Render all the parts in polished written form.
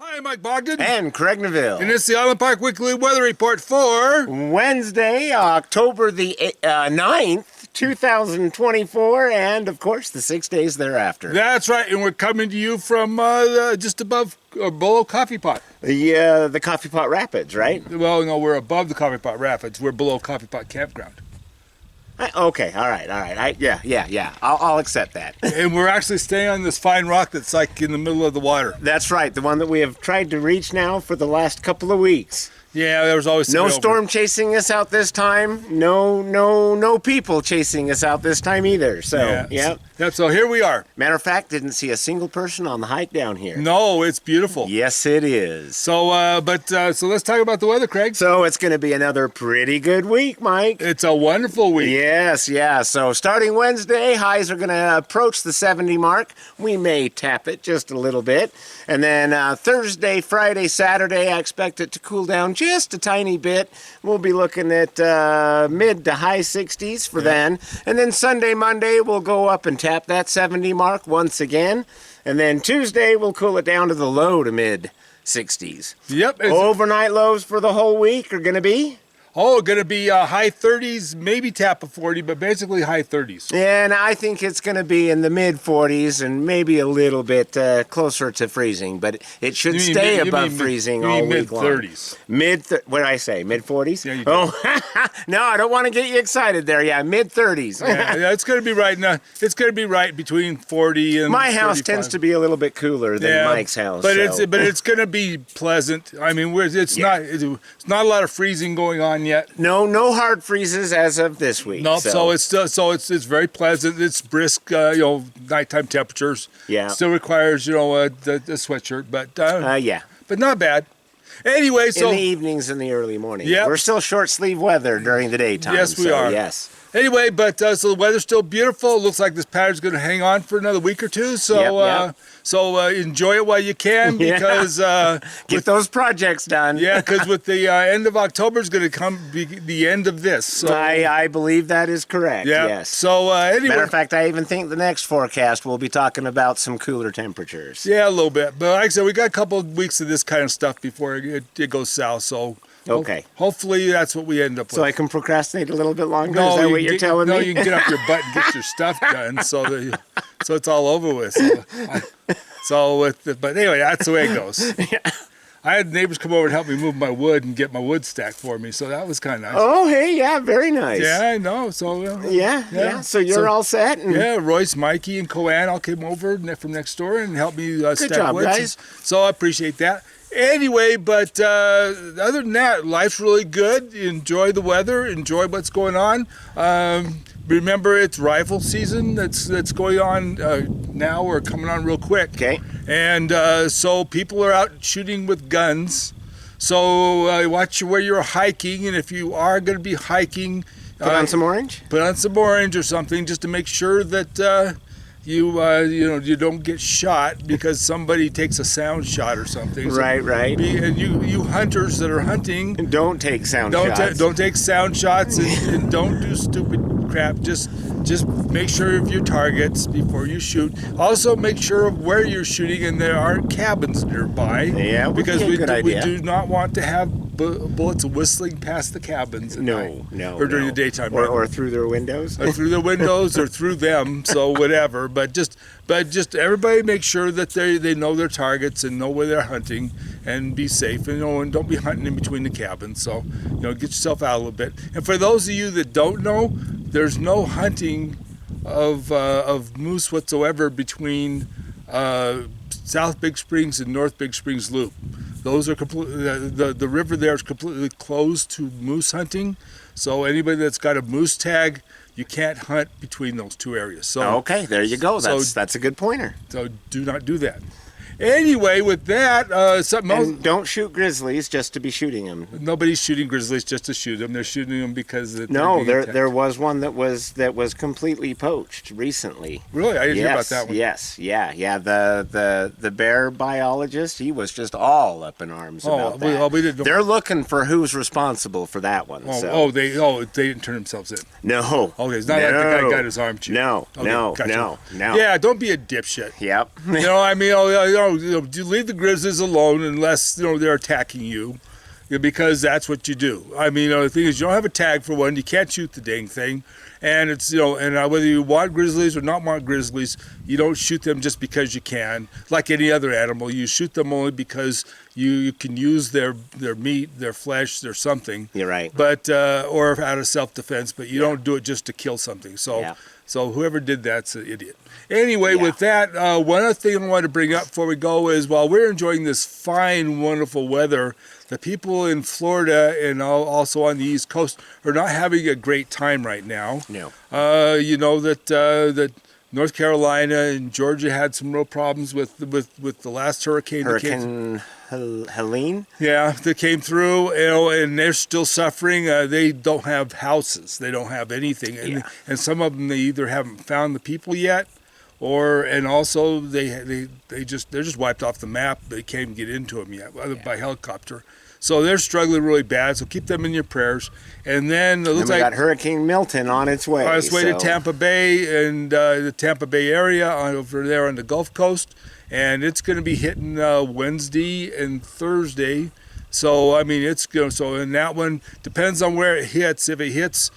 Hi, Mike Bogden. And Craig Neville. And it's the Island Park Weekly Weather Report for Wednesday, October the 9th, 2024, and of course the 6 days thereafter. That's right, and we're coming to you from just above or below Coffee Pot. The Coffee Pot Rapids, right? Well, no, we're above the Coffee Pot Rapids. We're below Coffee Pot Campground. Okay, all right. Yeah. I'll accept that. And we're actually staying on this fine rock that's like in the middle of the water. That's right, the one that we have tried to reach now for the last couple of weeks. Yeah, there was always No storm chasing us out this time. No people chasing us out this time either. So, yeah. So here we are. Matter of fact, didn't see a single person on the hike down here. No, it's beautiful. Yes, it is. So, so let's talk about the weather, Craig. So it's going to be another pretty good week, Mike. It's a wonderful week. Yes, yeah. So starting Wednesday, highs are going to approach the 70 mark. We may tap it just a little bit. And then Thursday, Friday, Saturday, I expect it to cool down just a tiny bit. We'll be looking at mid to high 60s for then. And then Sunday, Monday, we'll go up and tap that 70 mark once again. And then Tuesday, we'll cool it down to the low to mid 60s. Yep. Overnight lows for the whole week are going to be? Oh, going to be high 30s, maybe tap of 40, but basically high 30s. And I think it's going to be in the mid 40s and maybe a little bit closer to freezing, but it should stay above freezing all week long. Mid-30s. What did I say? Mid 40s? Yeah, you did. Oh, no, I don't want to get you excited there. Yeah, mid 30s. Yeah, it's going to be right now. It's going to be right between 40 and my house 35. tends to be a little bit cooler than Mike's house. But it's going to be pleasant. I mean, it's not a lot of freezing going on yet. No hard freezes as of this week. No, so it's very pleasant. It's brisk, nighttime temperatures. Yeah. Still requires, the sweatshirt, but yeah. But not bad. Anyway, so in the evenings and the early morning. Yep. We're still short sleeve weather during the daytime. Yes, we are. Yes. Anyway, but so the weather's still beautiful. It looks like this pattern's going to hang on for another week or two. So, yep. Enjoy it while you can because get those projects done. Yeah, because with the end of October is going to be the end of this. So I believe that is correct. Yeah. Yes. So anyway, matter of fact, I even think the next forecast we'll be talking about some cooler temperatures. Yeah, a little bit. But like I said, we got a couple of weeks of this kind of stuff before it goes south. So. Okay. Hopefully that's what we end up with. So I can procrastinate a little bit longer? No, is that what you're telling me? No, you can get up your butt and get your stuff done so it's all over with. But anyway, that's the way it goes. Yeah. I had neighbors come over and help me move my wood and get my wood stacked for me, so that was kind of nice. Oh, hey, yeah, very nice. Yeah, I know. So yeah. So you're all set. Yeah, Royce, Mikey, and Coanne all came over from next door and helped me stack job, wood. Guys. So I appreciate that. Anyway, but other than that, life's really good. Enjoy the weather. Enjoy what's going on. Remember, it's rifle season that's going on now or coming on real quick. Okay. And so people are out shooting with guns. So watch where you're hiking, and if you are going to be hiking, put on some orange. Put on some orange or something just to make sure that you don't get shot because somebody takes a sound shot or something. So right. And you hunters that are hunting, don't take sound shots. Don't take sound shots and don't do stupid crap. Just make sure of your targets before you shoot. Also, make sure of where you're shooting and there aren't cabins nearby. Yeah, because we do not want to have bullets whistling past the cabins at night. Or during the daytime. Or through their windows. Or through their windows or through them, so whatever. But just everybody make sure that they know their targets and know where they're hunting and be safe and don't be hunting in between the cabins. So get yourself out a little bit. And for those of you that don't know, there's no hunting of moose whatsoever between South Big Springs and North Big Springs Loop. Those are completely the river there is completely closed to moose hunting. So anybody that's got a moose tag, you can't hunt between those two areas. So okay, there you go. That's a good pointer. So do not do that. Anyway, with that, something else. And don't shoot grizzlies just to be shooting them. Nobody's shooting grizzlies just to shoot them. They're shooting them because there was one that was completely poached recently. Really, I didn't hear about that one. Yes, yeah. The bear biologist, he was just all up in arms about that. We didn't know. They're looking for who's responsible for that one. They didn't turn themselves in. No. Okay, it's not like the guy got his arm chewed. No. Yeah, don't be a dipshit. Yep. you leave the grizzlies alone unless they're attacking you, because that's what you do. I mean, the thing is, you don't have a tag for one. You can't shoot the dang thing, and it's whether you want grizzlies or not want grizzlies, you don't shoot them just because you can. Like any other animal, you shoot them only because you can use their meat, their flesh, their something. You're right. But or out of self-defense, but you don't do it just to kill something. So. Yeah. So whoever did that's an idiot. Anyway, with that, one other thing I want to bring up before we go is while we're enjoying this fine, wonderful weather, the people in Florida and also on the East Coast are not having a great time right now. No. You know that North Carolina and Georgia had some real problems with the last hurricane. Hurricane Helene? Yeah, that came through, and they're still suffering. They don't have houses. They don't have anything. And some of them, they either haven't found the people yet, and also they're just wiped off the map. They can't even get into them yet by helicopter. So they're struggling really bad. So keep them in your prayers. And then it looks we got Hurricane Milton on its way. On its way to Tampa Bay and the Tampa Bay area over there on the Gulf Coast. And it's going to be hitting Wednesday and Thursday. So, I mean, so in that one, depends on where it hits. If it hits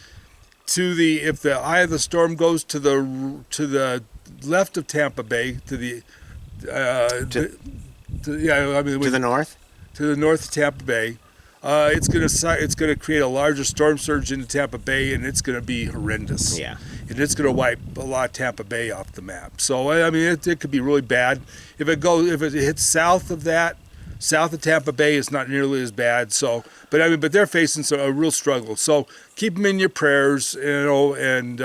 if the eye of the storm goes to the left of Tampa Bay, to the north? To the north of Tampa Bay, it's going to create a larger storm surge into Tampa Bay, and it's going to be horrendous. Yeah. And it's going to wipe a lot of Tampa Bay off the map. So I mean, it could be really bad. If it hits south of Tampa Bay, it's not nearly as bad. So, but they're facing a real struggle. So keep them in your prayers, and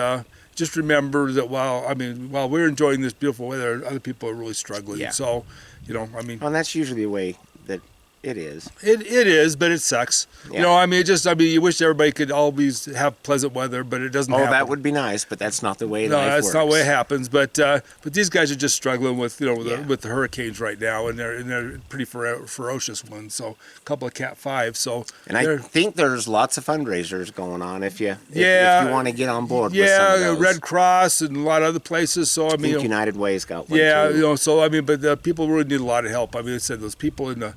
just remember that while we're enjoying this beautiful weather, other people are really struggling. Yeah. So, Well, that's usually the way that it is. It is, but it sucks. Yeah. You wish everybody could always have pleasant weather, but it doesn't happen. That would be nice, but that's not the way life works. No, that's not the way it happens. But these guys are just struggling with with the hurricanes right now, and they're pretty ferocious ones. So a couple of Cat 5. So I think there's lots of fundraisers going on if you want to get on board. with some of those. Red Cross and a lot of other places. So I mean, United Way's got one So too. but the people really need a lot of help. I mean, they said those people in the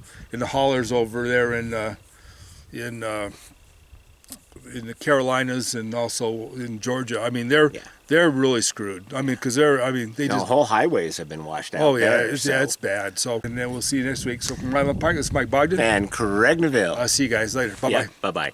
haulers over there in the Carolinas and also in Georgia. I mean, they're really screwed. I mean, because whole highways have been washed out. Oh yeah, it's bad. So, and then we'll see you next week. So from Ryland Park, this is Mike Bogden and Craig Neville. I'll see you guys later. Bye bye. Bye bye.